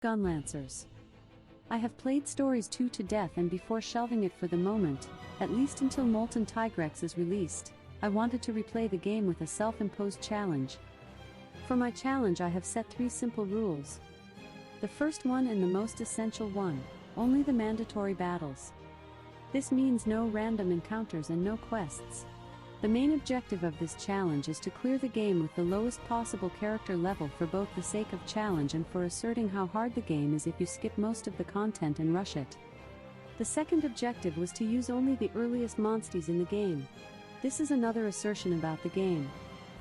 Gunlancers. I have played Stories 2 to death, and before shelving it for the moment, at least until Molten Tigrex is released, I wanted to replay the game with a self-imposed challenge. For my challenge I have set 3 simple rules. The first one and the most essential one, only the mandatory battles. This means no random encounters and no quests. The main objective of this challenge is to clear the game with the lowest possible character level for both the sake of challenge and for asserting how hard the game is if you skip most of the content and rush it. The second objective was to use only the earliest monsties in the game. This is another assertion about the game.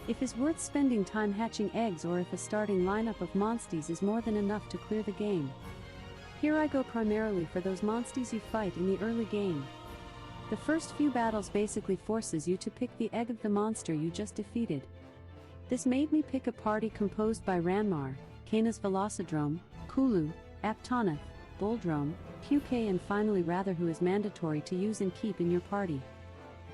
If it's worth spending time hatching eggs, or if a starting lineup of monsties is more than enough to clear the game. Here I go primarily for those monsties you fight in the early game. The first few battles basically forces you to pick the egg of the monster you just defeated. This made me pick a party composed by Ranmar, Canis Velocidrome, Kulu, Aptonath, Boldrome, Puke, and finally Rather, who is mandatory to use and keep in your party.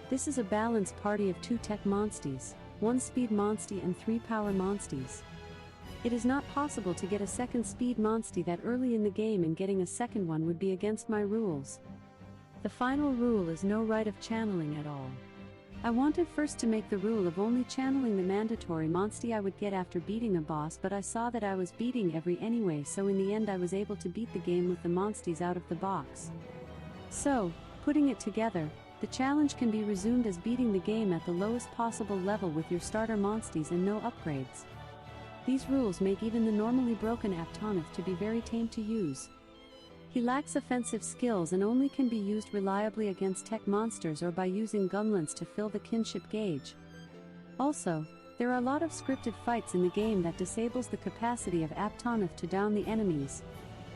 This is a balanced party of 2 tech monsties, 1 speed monstie and 3 power monsties. It is not possible to get a second speed monstie that early in the game, and getting a second one would be against my rules. The final rule is no rite of channeling at all. I wanted first to make the rule of only channeling the mandatory monstie I would get after beating a boss, but I saw that I was beating every anyway, so in the end I was able to beat the game with the monsties out of the box. So, putting it together, the challenge can be resumed as beating the game at the lowest possible level with your starter monsties and no upgrades. These rules make even the normally broken Aptonath to be very tame to use. He lacks offensive skills and only can be used reliably against tech monsters or by using gunlance to fill the kinship gauge. Also, there are a lot of scripted fights in the game that disables the capacity of Aptonath to down the enemies.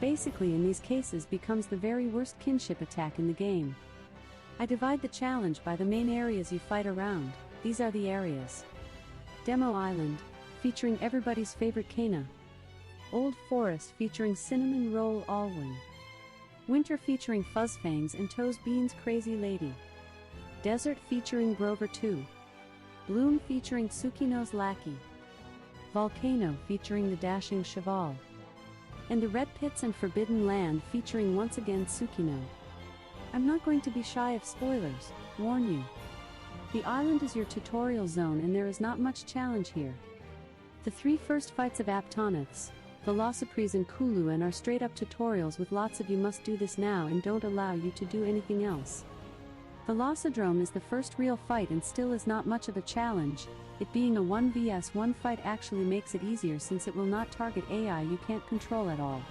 Basically, in these cases becomes the very worst kinship attack in the game. I divide the challenge by the main areas you fight around. These are the areas. Demo Island, featuring everybody's favorite Kana. Old Forest, featuring Cinnamon Roll Alwyn. Winter, featuring Fuzzfangs and Toes Bean's Crazy Lady. Desert, featuring Grover 2. Bloom, featuring Tsukino's Lackey. Volcano, featuring the Dashing Cheval. And the Red Pits and Forbidden Land, featuring once again Tsukino. I'm not going to be shy of spoilers, warn you. The island is your tutorial zone and there is not much challenge here. The 3 first fights of Aptonaths, Velocipres and Kulu, and are straight up tutorials with lots of you must do this now and don't allow you to do anything else. Velocidrome is the first real fight and still is not much of a challenge. It being a 1vs1 fight actually makes it easier since it will not target AI you can't control at all.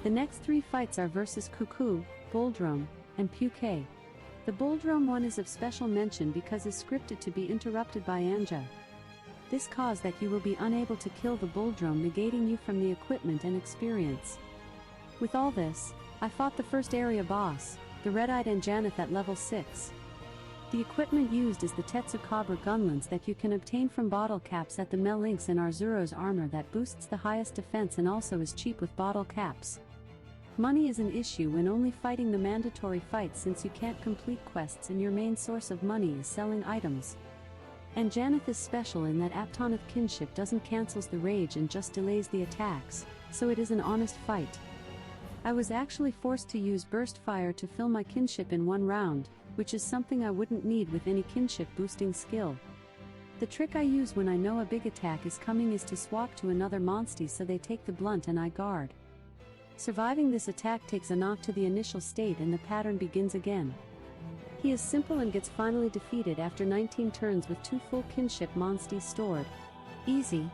The next 3 fights are versus Cuckoo, Boldrome, and Puke. The Boldrome one is of special mention because is scripted to be interrupted by Anja. This cause that you will be unable to kill the Boldrome, negating you from the equipment and experience. With all this, I fought the first area boss, the Red-Eyed Anjanath, at level 6. The equipment used is the Tetsukabra gunlance that you can obtain from bottle caps at the Melinx and Arzuro's armor that boosts the highest defense and also is cheap with bottle caps. Money is an issue when only fighting the mandatory fights, since you can't complete quests and your main source of money is selling items. Anjanath is special in that Aptonath kinship doesn't cancels the rage and just delays the attacks, so it is an honest fight. I was actually forced to use burst fire to fill my kinship in 1 round, which is something I wouldn't need with any kinship boosting skill. The trick I use when I know a big attack is coming is to swap to another monstie so they take the blunt and I guard. Surviving this attack takes a knock to the initial state and the pattern begins again. He is simple and gets finally defeated after 19 turns with 2 full kinship monsties stored. Easy.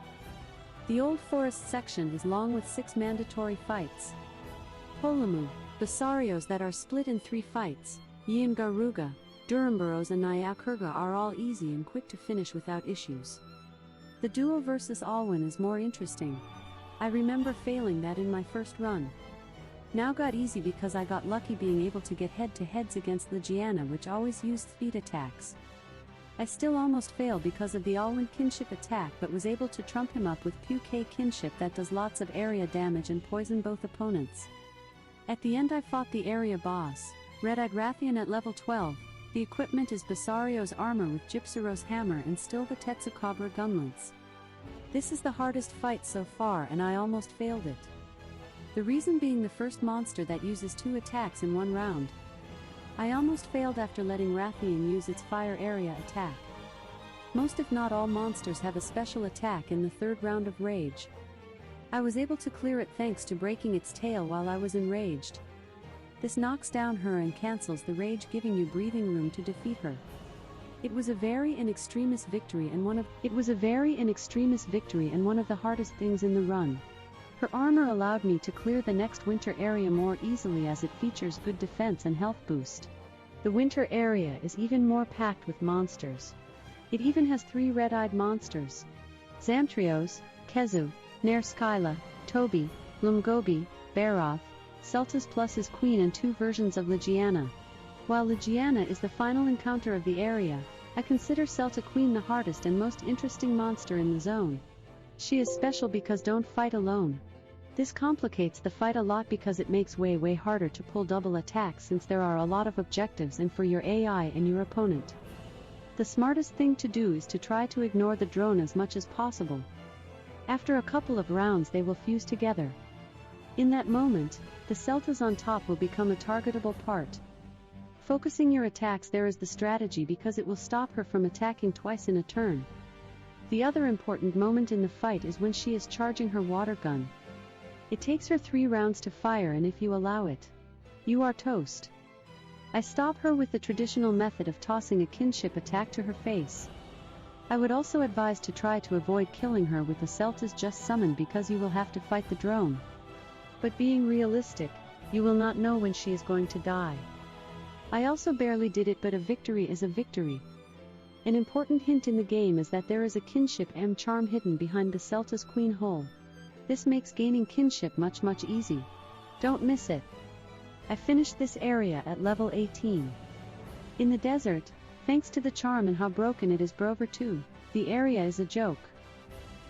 The Old Forest section is long with 6 mandatory fights. Polamu, Basarios that are split in 3 fights, Yingaruga, Duramburos and Nyakurga are all easy and quick to finish without issues. The duo versus Alwyn is more interesting. I remember failing that in my first run. Now got easy because I got lucky being able to get head-to-heads against Ligiana, which always used speed attacks. I still almost failed because of the Alwyn kinship attack, but was able to trump him up with Puke kinship that does lots of area damage and poison both opponents. At the end I fought the area boss, Egg Wrathian, at level 12. The equipment is Basario's armor with Gypsyros hammer and still the Tetsukabra gunlance. This is the hardest fight so far and I almost failed it. The reason being the first monster that uses 2 attacks in 1 round. I almost failed after letting Wrathian use its fire area attack. Most if not all monsters have a special attack in the 3rd round of rage. I was able to clear it thanks to breaking its tail while I was enraged. This knocks down her and cancels the rage, giving you breathing room to defeat her. It was a very in extremis victory and one of the hardest things in the run. Her armor allowed me to clear the next winter area more easily as it features good defense and health boost. The winter area is even more packed with monsters. It even has 3 red-eyed monsters: Zamtrios, Kezu, Nair Skyla, Toby, Lumgobi, Baroth, Celta's plus his queen, and 2 versions of Ligiana. While Ligiana is the final encounter of the area, I consider Celta Queen the hardest and most interesting monster in the zone. She is special because don't fight alone. This complicates the fight a lot because it makes way harder to pull double attacks since there are a lot of objectives and for your AI and your opponent. The smartest thing to do is to try to ignore the drone as much as possible. After a couple of rounds they will fuse together. In that moment, the Celtas on top will become a targetable part. Focusing your attacks there is the strategy because it will stop her from attacking twice in a turn. The other important moment in the fight is when she is charging her water gun. It takes her 3 rounds to fire, and if you allow it, you are toast. I stop her with the traditional method of tossing a kinship attack to her face. I would also advise to try to avoid killing her with the Celtas just summoned because you will have to fight the drone. But being realistic, you will not know when she is going to die. I also barely did it, but a victory is a victory. An important hint in the game is that there is a Kinship M charm hidden behind the Celta's Queen hole. This makes gaining Kinship much easy. Don't miss it. I finished this area at level 18. In the desert, thanks to the charm and how broken it is brover too, the area is a joke.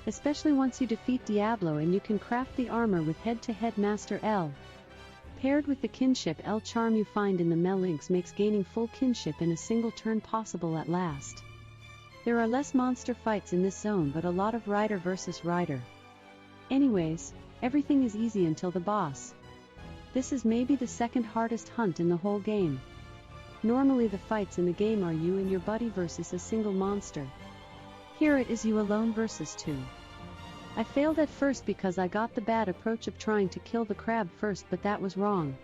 Especially once you defeat Diablo and you can craft the armor with head-to-head Master L. Paired with the Kinship L charm you find in the Melinks makes gaining full Kinship in a single turn possible at last. There are less monster fights in this zone but a lot of rider versus rider. Anyways, everything is easy until the boss. This is maybe the 2nd hardest hunt in the whole game. Normally the fights in the game are you and your buddy versus a single monster. Here it is you alone versus 2. I failed at first because I got the bad approach of trying to kill the crab first, but that was wrong.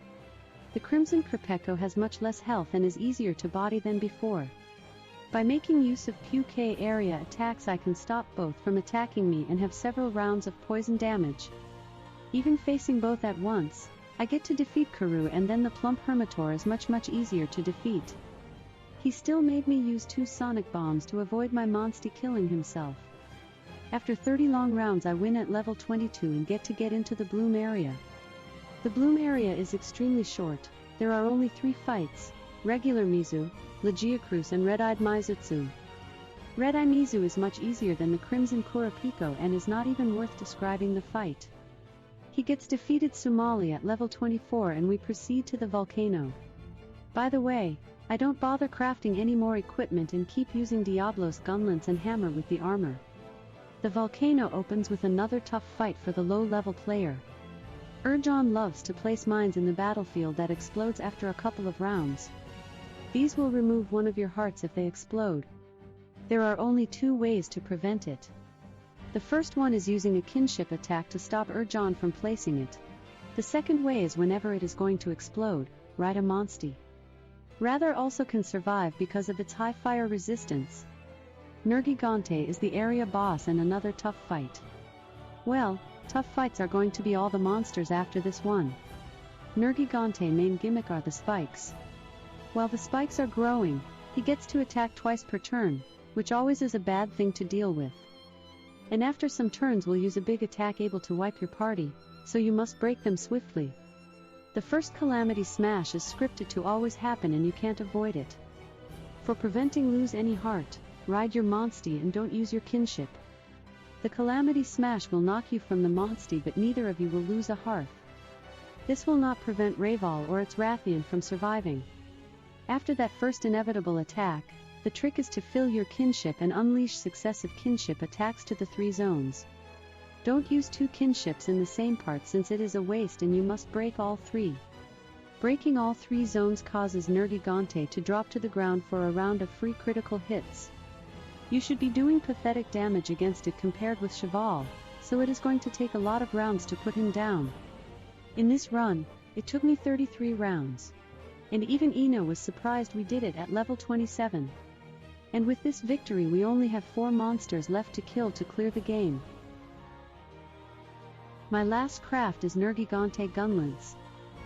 The Crimson Crepecco has much less health and is easier to body than before. By making use of PK area attacks I can stop both from attacking me and have several rounds of poison damage. Even facing both at once, I get to defeat Karoo, and then the plump Hermitor is much easier to defeat. He still made me use 2 sonic bombs to avoid my monstie killing himself. After 30 long rounds I win at level 22 and get into the bloom area. The bloom area is extremely short. There are only 3 fights: regular Mizu, Legiacruz and red-eyed Mizutsu. Red-eye Mizu is much easier than the Crimson Kurapiko and is not even worth describing the fight. He gets defeated Sumali at level 24 and we proceed to the Volcano. By the way, I don't bother crafting any more equipment and keep using Diablo's gunlance and hammer with the armor. The Volcano opens with another tough fight for the low-level player. Urjon loves to place mines in the battlefield that explodes after a couple of rounds. These will remove one of your hearts if they explode. There are only 2 ways to prevent it. The first one is using a kinship attack to stop Urjon from placing it. The second way is whenever it is going to explode, ride a monstie. Rather also can survive because of its high fire resistance. Nergigante is the area boss and another tough fight. Well, tough fights are going to be all the monsters after this one. Nergigante main gimmick are the spikes. While the spikes are growing, he gets to attack twice per turn, which always is a bad thing to deal with. And after some turns will use a big attack able to wipe your party, so you must break them swiftly. The first Calamity Smash is scripted to always happen and you can't avoid it. For preventing lose any heart, ride your monstie and don't use your kinship. The Calamity Smash will knock you from the monstie but neither of you will lose a hearth. This will not prevent Rayval or its Wrathian from surviving. After that first inevitable attack, the trick is to fill your kinship and unleash successive kinship attacks to the 3 zones. Don't use 2 kinships in the same part since it is a waste and you must break all 3. Breaking all 3 zones causes Nergigante to drop to the ground for a round of free critical hits. You should be doing pathetic damage against it compared with Cheval, so it is going to take a lot of rounds to put him down. In this run, it took me 33 rounds. And even Eno was surprised we did it at level 27. And with this victory we only have 4 monsters left to kill to clear the game. My last craft is Nergigante Gunlance.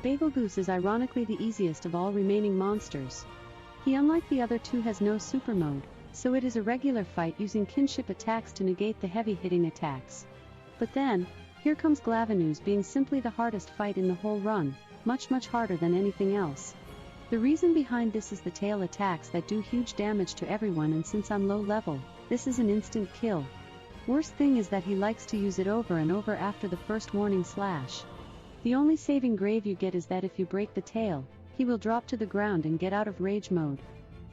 Bagelgoose is ironically the easiest of all remaining monsters. He, unlike the other 2, has no super mode, so it is a regular fight using kinship attacks to negate the heavy hitting attacks. But then, here comes Glavenus being simply the hardest fight in the whole run, much harder than anything else. The reason behind this is the tail attacks that do huge damage to everyone, and since I'm low level, this is an instant kill. Worst thing is that he likes to use it over and over after the first warning slash. The only saving grave you get is that if you break the tail, he will drop to the ground and get out of rage mode.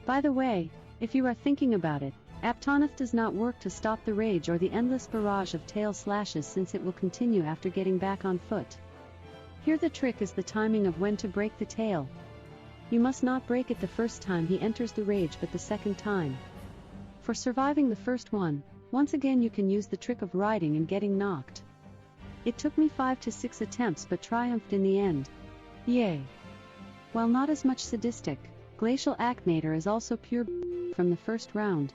By the way, if you are thinking about it, Aptonath does not work to stop the rage or the endless barrage of tail slashes since it will continue after getting back on foot. Here the trick is the timing of when to break the tail. You must not break it the first time he enters the rage but the second time. For surviving the first one, once again you can use the trick of riding and getting knocked. It took me 5 to 6 attempts but triumphed in the end. Yay! While not as much sadistic, Glacial Acnator is also pure from the first round.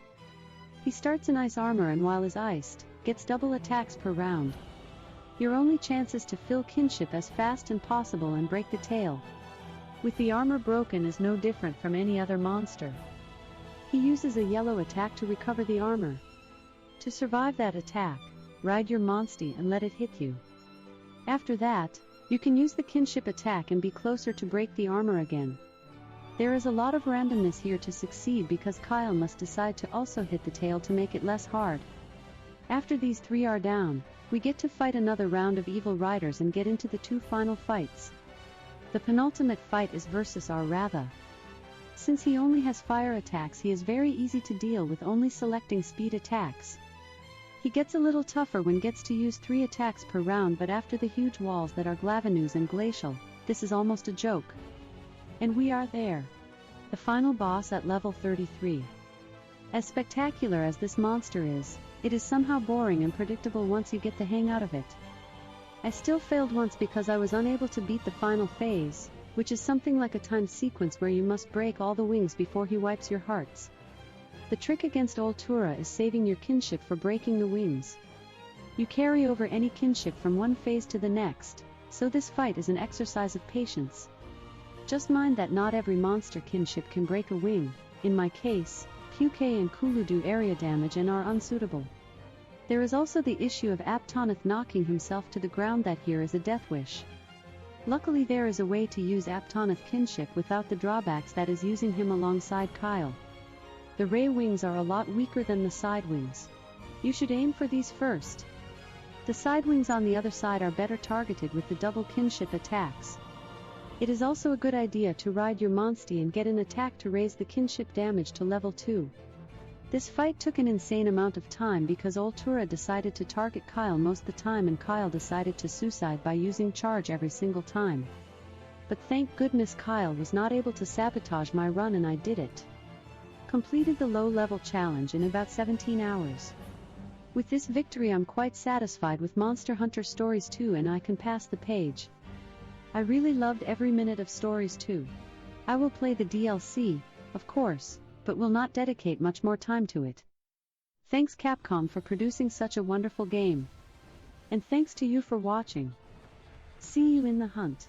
He starts in ice armor and while is iced, gets double attacks per round. Your only chance is to fill kinship as fast as possible and break the tail. With the armor broken is no different from any other monster. He uses a yellow attack to recover the armor. To survive that attack, ride your monstie and let it hit you. After that, you can use the kinship attack and be closer to break the armor again. There is a lot of randomness here to succeed because Kyle must decide to also hit the tail to make it less hard. After these 3 are down, we get to fight another round of evil riders and get into the 2 final fights. The penultimate fight is versus our Ratha. Since he only has fire attacks, he is very easy to deal with only selecting speed attacks. He gets a little tougher when gets to use 3 attacks per round, but after the huge walls that are Glavenus and Glacial, this is almost a joke. And we are there. The final boss at level 33. As spectacular as this monster is, it is somehow boring and predictable once you get the hang out of it. I still failed once because I was unable to beat the final phase, which is something like a timed sequence where you must break all the wings before he wipes your hearts. The trick against Altura is saving your kinship for breaking the wings. You carry over any kinship from one phase to the next, so this fight is an exercise of patience. Just mind that not every monster kinship can break a wing. In my case, Puke and Kulu do area damage and are unsuitable. There is also the issue of Aptonath knocking himself to the ground, that here is a death wish. Luckily there is a way to use Aptonath kinship without the drawbacks, that is using him alongside Kyle. The ray wings are a lot weaker than the side wings. You should aim for these first. The side wings on the other side are better targeted with the double kinship attacks. It is also a good idea to ride your monstie and get an attack to raise the kinship damage to level 2. This fight took an insane amount of time because Altura decided to target Kyle most of the time and Kyle decided to suicide by using charge every single time. But thank goodness Kyle was not able to sabotage my run and I did it. Completed the low-level challenge in about 17 hours. With this victory I'm quite satisfied with Monster Hunter Stories 2 and I can pass the page. I really loved every minute of Stories 2. I will play the DLC, of course, but will not dedicate much more time to it. Thanks Capcom for producing such a wonderful game. And thanks to you for watching. See you in the hunt.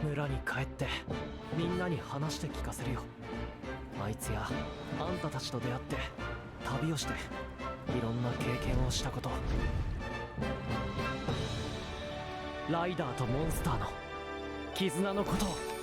村に帰ってみんなに話して聞かせるよ。あいつやあんたたちと出会って旅をしていろんな経験をしたこと、ライダーとモンスターの絆のことを。